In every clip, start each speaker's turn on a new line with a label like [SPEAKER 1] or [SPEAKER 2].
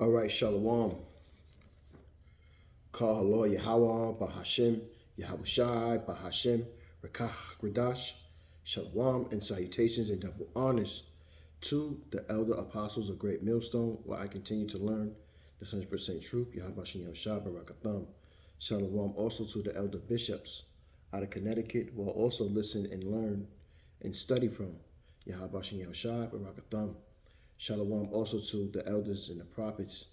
[SPEAKER 1] All right, Shalom. Kal Halo Yahweh, Bahashem, Yahushai, Bahashem, Rakach, Gradash, Shalom, and salutations and double honors to the elder apostles of Great Millstone, where I continue to learn the 100% truth, Yahushai, Yahushai, Barakatham. Shalom also to the elder bishops out of Connecticut, who will also listen and learn and study from Yahushai, Yahushai, Barakatham. Shalom also to the elders and the prophets,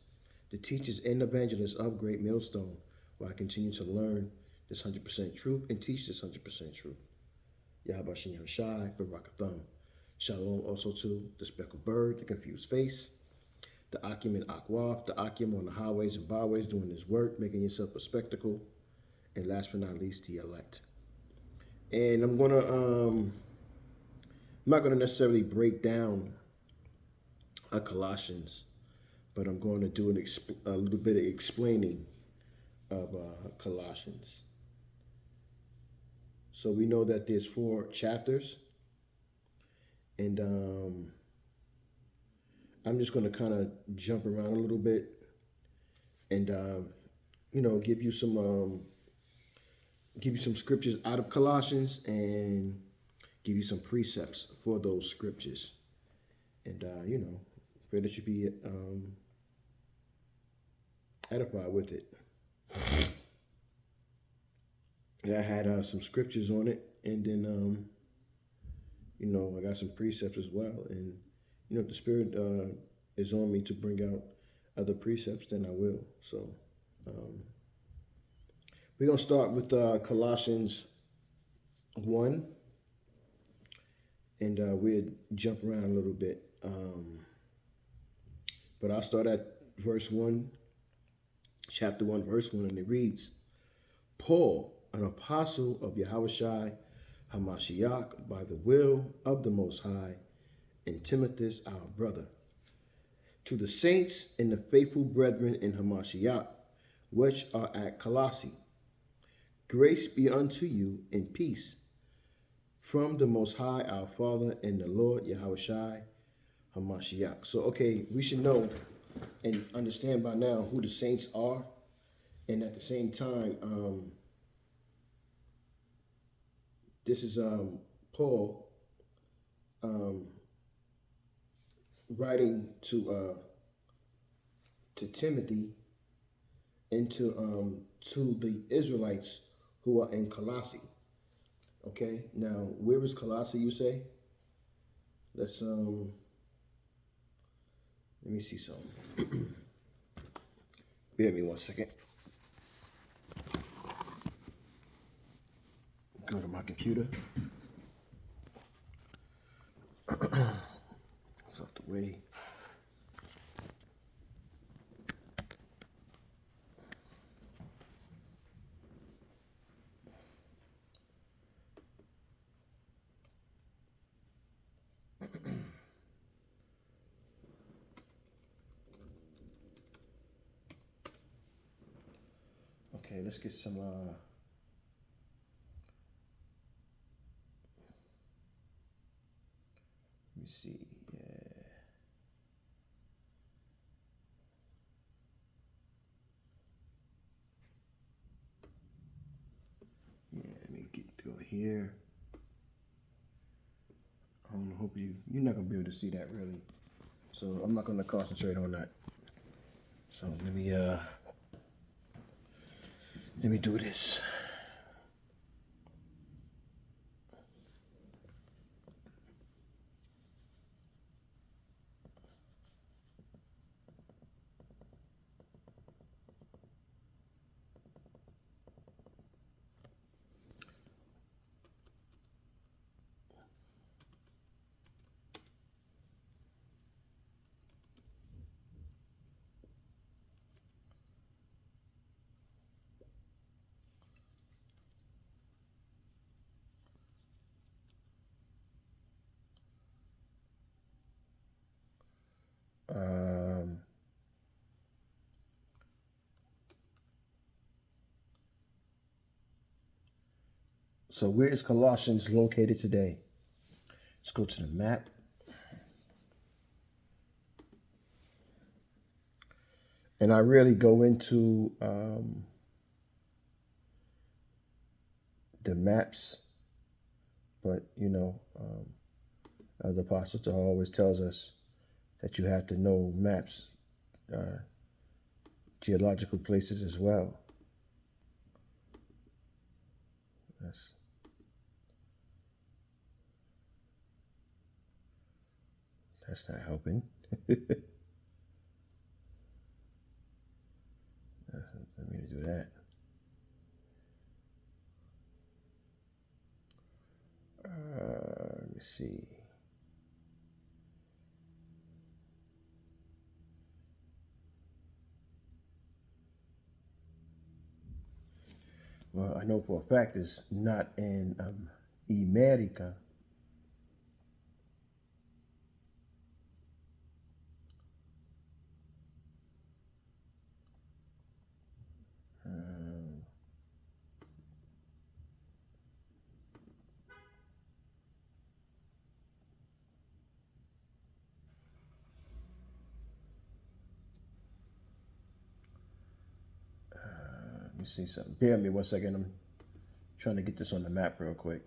[SPEAKER 1] the teachers and evangelists of Great Millstone, where I continue to learn this 100% truth and teach this 100% truth. Yahushua Yahushai, Barakatham. Shalom also to the speckled bird, the confused face, the Akim and Akwaf, the Akim on the highways and byways doing his work, making yourself a spectacle, and last but not least, the elect. And I'm not gonna necessarily break down Colossians, but I'm going to do a little bit of explaining of Colossians. So we know that there's 4 chapters, and I'm just going to kind of jump around a little bit and give you some scriptures out of Colossians and give you some precepts for those scriptures, and pray that you be edified with it. Yeah, I had some scriptures on it, and then I got some precepts as well. And if the Spirit is on me to bring out other precepts, then I will. So we're gonna start with Colossians 1, and we'll jump around a little bit. But I'll start at verse 1, chapter 1, verse 1, and it reads, Paul, an apostle of Yahushai HaMashiach, by the will of the Most High, and Timothy, our brother, to the saints and the faithful brethren in Hamashiach, which are at Colossae, grace be unto you and peace from the Most High, our Father, and the Lord Yahushai HaMashiach. So, okay, we should know and understand by now who the saints are, and at the same time, this is Paul writing to Timothy and to the Israelites who are in Colossae. Okay, now where is Colossae, you say? Let's let me see something. Bear with me 1 second. Go to my computer. It's out the way. Okay, let's get some let me see. Let me go here. I hope you're not gonna be able to see that really. So I'm not gonna concentrate on that. So let me do this. So where is Colossians located today? Let's go to the map. And I really go into the maps, but the Apostle always tells us that you have to know maps, geological places as well. That's not helping. Let me do that. Let me see. Well, I know for a fact it's not in America. Let me see something. Bear with me 1 second. I'm trying to get this on the map real quick.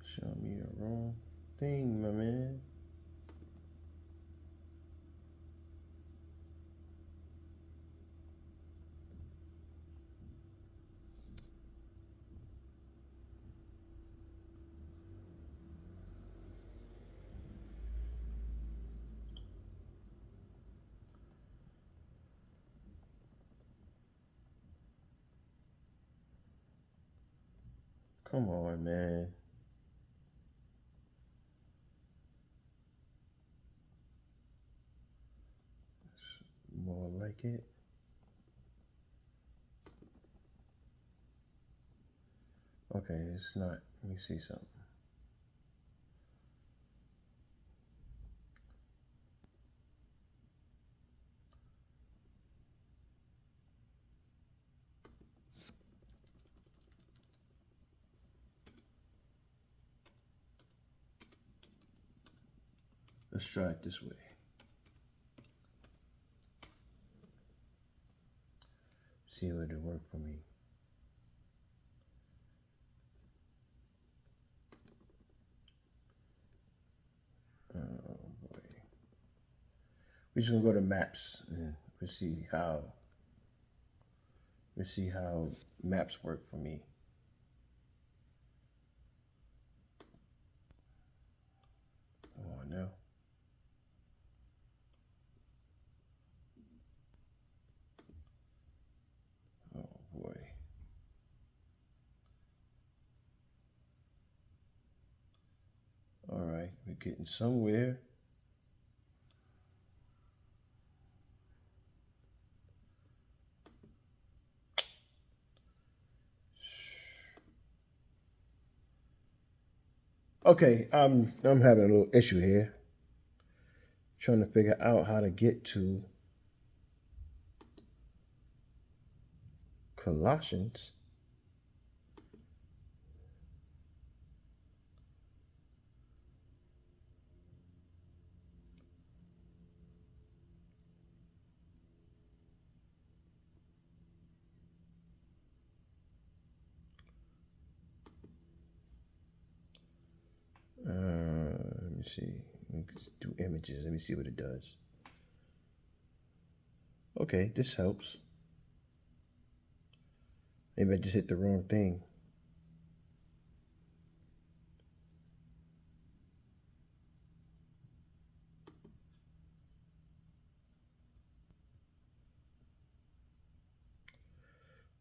[SPEAKER 1] Show me the wrong thing, my man. Come on, man. It's more like it. Okay, it's not. Let me see something. Let's try it this way. See if it'll work for me. Oh boy. We're just gonna go to maps and we'll see how maps work for me. Come on now. Oh boy. All right, we're getting somewhere. Okay, I'm having a little issue here. Trying to figure out how to get to Colossians. Let me see. Let's do images. Let me see what it does. Okay, this helps. Maybe I just hit the wrong thing.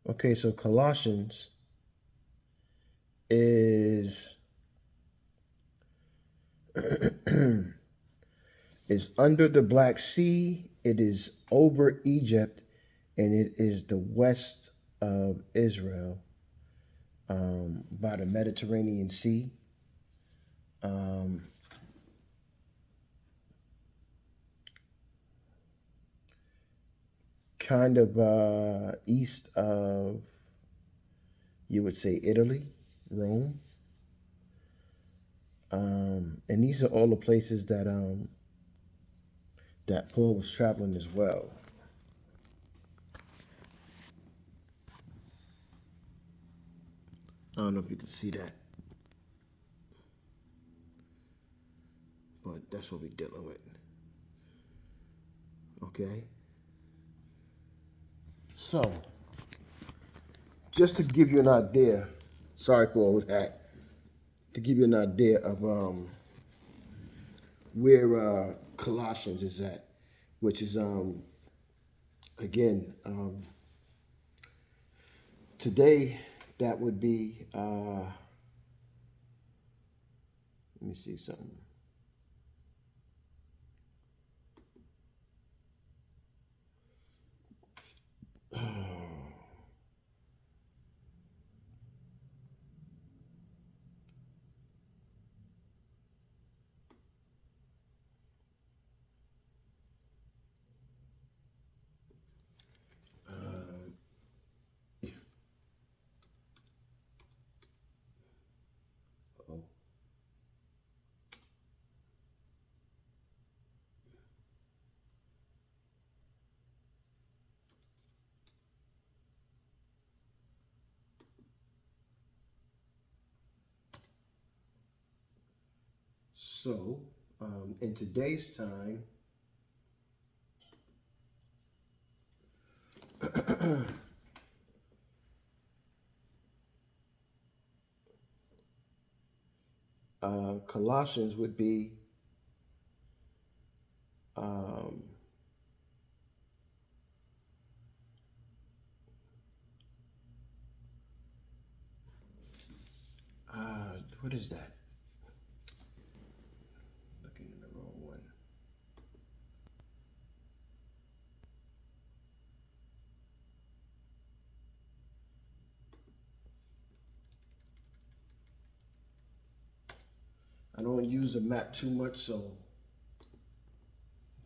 [SPEAKER 1] Okay, so Colossians is is under the Black Sea. It is over Egypt, and it is the west of Israel, by the Mediterranean Sea. Kind of east of You would say Italy, Rome. And these are all the places that that Paul was traveling as well. I don't know if you can see that, but that's what we're dealing with. Okay. So, just to give you an idea, sorry for all that, to give you an idea of where Colossians is at, which is again today that would be let me see something. Oh. So, in today's time, Colossians would be um, what is that? Looking in the wrong one. I don't use the map too much, so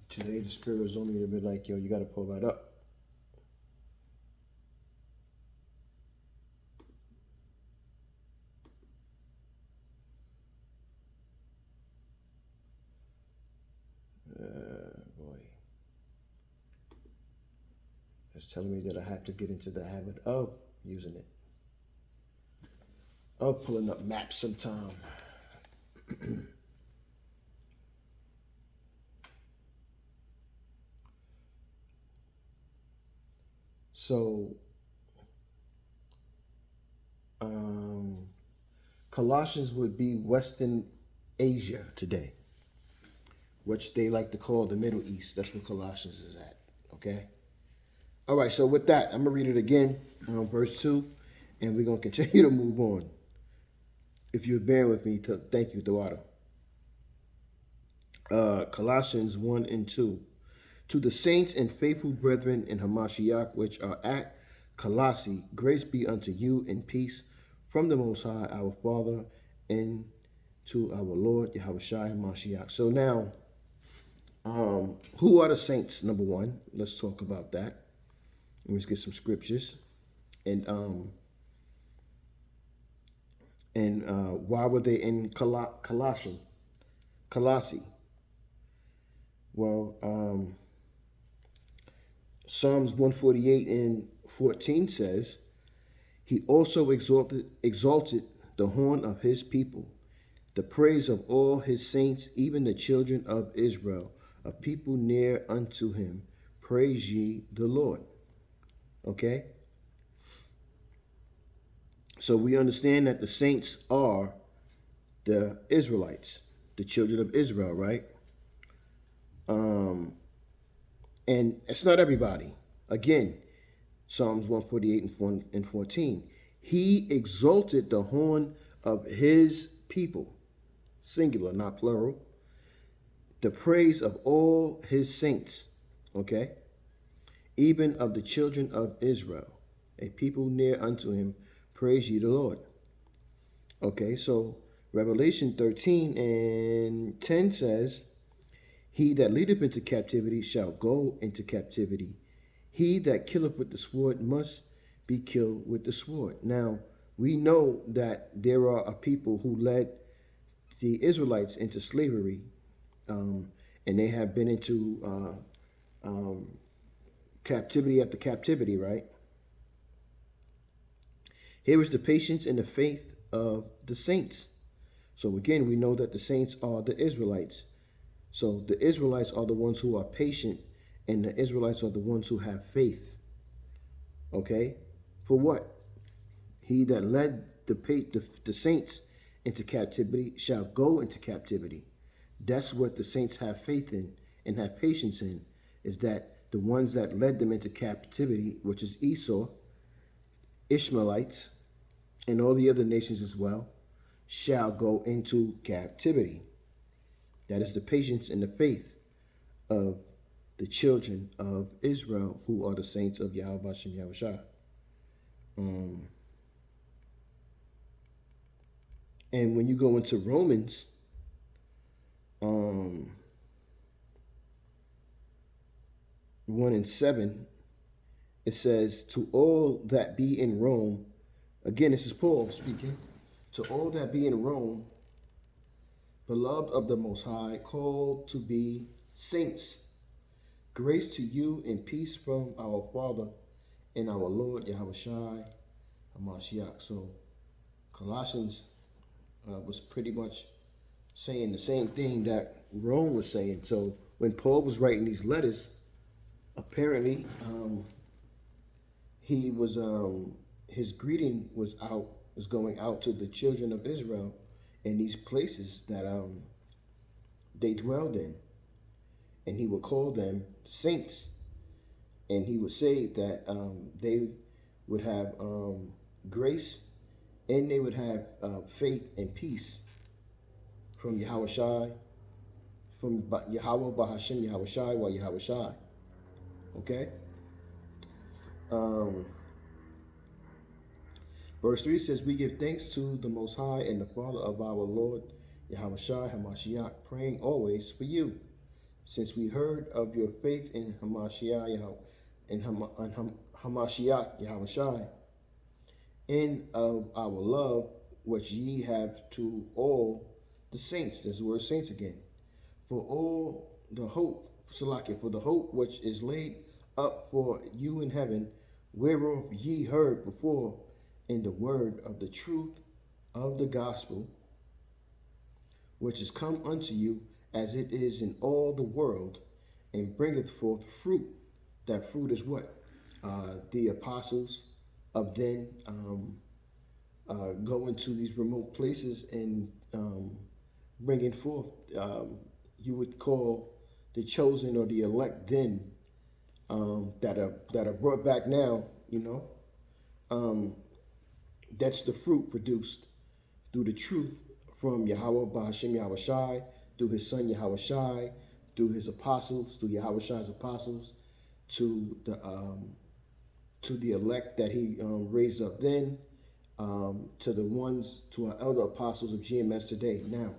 [SPEAKER 1] today the spirit was on me to be like, yo, you got to pull that up. Boy, it's telling me that I have to get into the habit of using it, of pulling up maps sometime. So, Colossians would be Western Asia today, which they like to call the Middle East. That's where Colossians is at. Okay. All right. So with that, I'm gonna read it again, verse 2, and we're gonna continue to move on. If you're bearing with me, thank you, Dawada. Colossians 1 and 2. To the saints and faithful brethren in Hamashiach, which are at Colossae, grace be unto you and peace from the Most High, our Father, and to our Lord, Yahushua Hamashiach. So now, who are the saints, number one? Let's talk about that. Let's get some scriptures. And why were they in Colossae? Well, Psalms 148 and 14 says, he also exalted the horn of his people, the praise of all his saints, even the children of Israel, a people near unto him. Praise ye the Lord. Okay? So we understand that the saints are the Israelites, the children of Israel, right? And it's not everybody. Again, Psalms 148 and 14. He exalted the horn of his people, singular, not plural, the praise of all his saints, okay? Even of the children of Israel, a people near unto him, praise ye the Lord. Okay, so Revelation 13 and 10 says, he that leadeth into captivity shall go into captivity. He that killeth with the sword must be killed with the sword. Now, We know that there are a people who led the Israelites into slavery, um, and they have been into captivity after captivity, right? Here is the patience and the faith of the saints. So again, we know that the saints are the Israelites. So the Israelites are the ones who are patient, and the Israelites are the ones who have faith. Okay? For what? He that led the saints into captivity shall go into captivity. That's what the saints have faith in and have patience in, is that the ones that led them into captivity, which is Esau, Ishmaelites, and all the other nations as well, shall go into captivity. That is the patience and the faith of the children of Israel, who are the saints of Yahweh Hashem Yahushua. And when you go into Romans, 1:7, it says, to all that be in Rome, again, this is Paul speaking, to all that be in Rome, beloved of the Most High, called to be saints, grace to you and peace from our Father and our Lord Yahushua HaMashiach. So Colossians was pretty much saying the same thing that Rome was saying. So when Paul was writing these letters, apparently he was his greeting was going out to the children of Israel in these places that they dwelled in, and he would call them saints, and he would say that they would have grace, and they would have faith and peace from Yahushua, from Yahweh Bahashem Yahushua wa Yahushua. Okay? Verse 3 says, we give thanks to the Most High and the Father of our Lord Yahushua HaMashiach, praying always for you, since we heard of your faith in Hamashiach, Hamashiach Yahushua, and of our love which ye have to all the saints. There's the word saints again. For all the hope, Salakia, for the hope which is laid up for you in heaven, whereof ye heard before in the word of the truth of the gospel, which is come unto you as it is in all the world, and bringeth forth fruit. That fruit is what? The apostles of then going to these remote places and bringing forth, you would call the chosen or the elect then, that are brought back now, that's the fruit produced through the truth from Yahweh Bahashem Yahushai, through his son Yahushai, through his apostles, through Yahushai's apostles, to the elect that he raised up then, to the ones, to our elder apostles of GMS today. Now,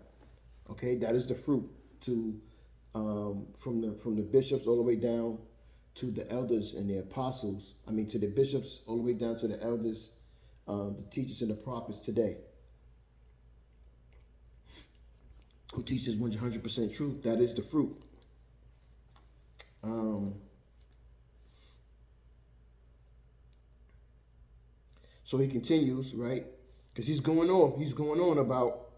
[SPEAKER 1] okay, that is the fruit to from the bishops all the way down to the elders and the apostles. I mean, to the bishops all the way down to the elders, the teachers and the prophets today, who teaches 100% truth. That is the fruit. So he continues, right? Because he's going on about,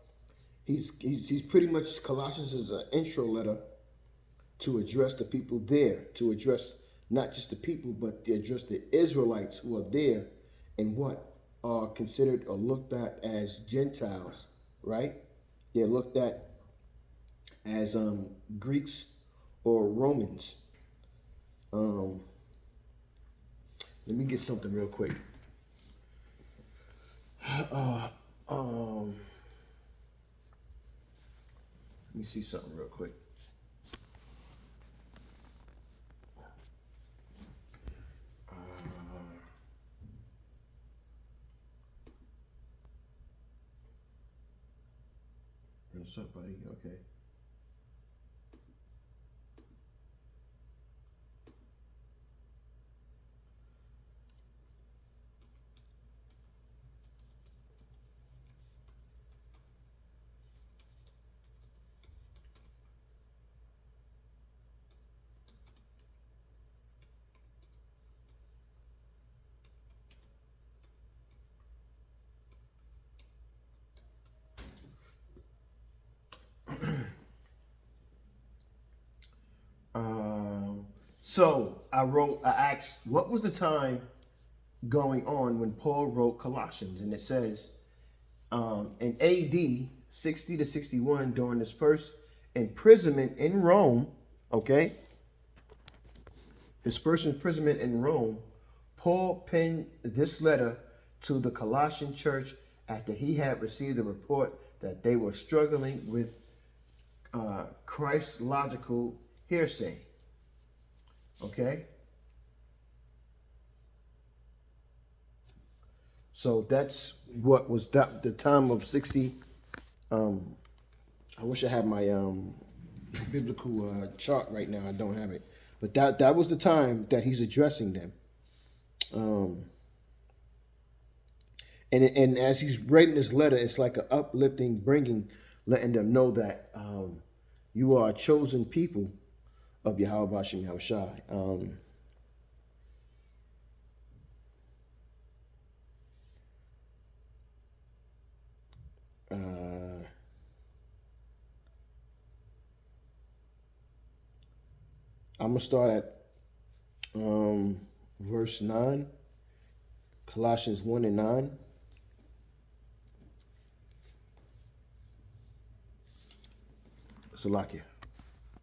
[SPEAKER 1] he's pretty much, Colossians is an intro letter to address the people there, to address not just the people, but to address the Israelites who are there and what are considered or looked at as Gentiles, right? They're looked at as Greeks or Romans. Let me get something real quick. Let me see something real quick. What's up, buddy? Okay. So I asked, what was the time going on when Paul wrote Colossians? And it says, in AD 60 to 61, during his first imprisonment in Rome, okay? His first imprisonment in Rome, Paul penned this letter to the Colossian church after he had received a report that they were struggling with Christological hearsay. Okay? So that's what was the time of 60. I wish I had my biblical chart right now. I don't have it. But that was the time that he's addressing them. And as he's writing this letter, it's like an uplifting, letting them know that you are a chosen people of Yahweh Bashem Yahushai. I'm going to start at verse 9, Colossians 1 and 9. Salakia.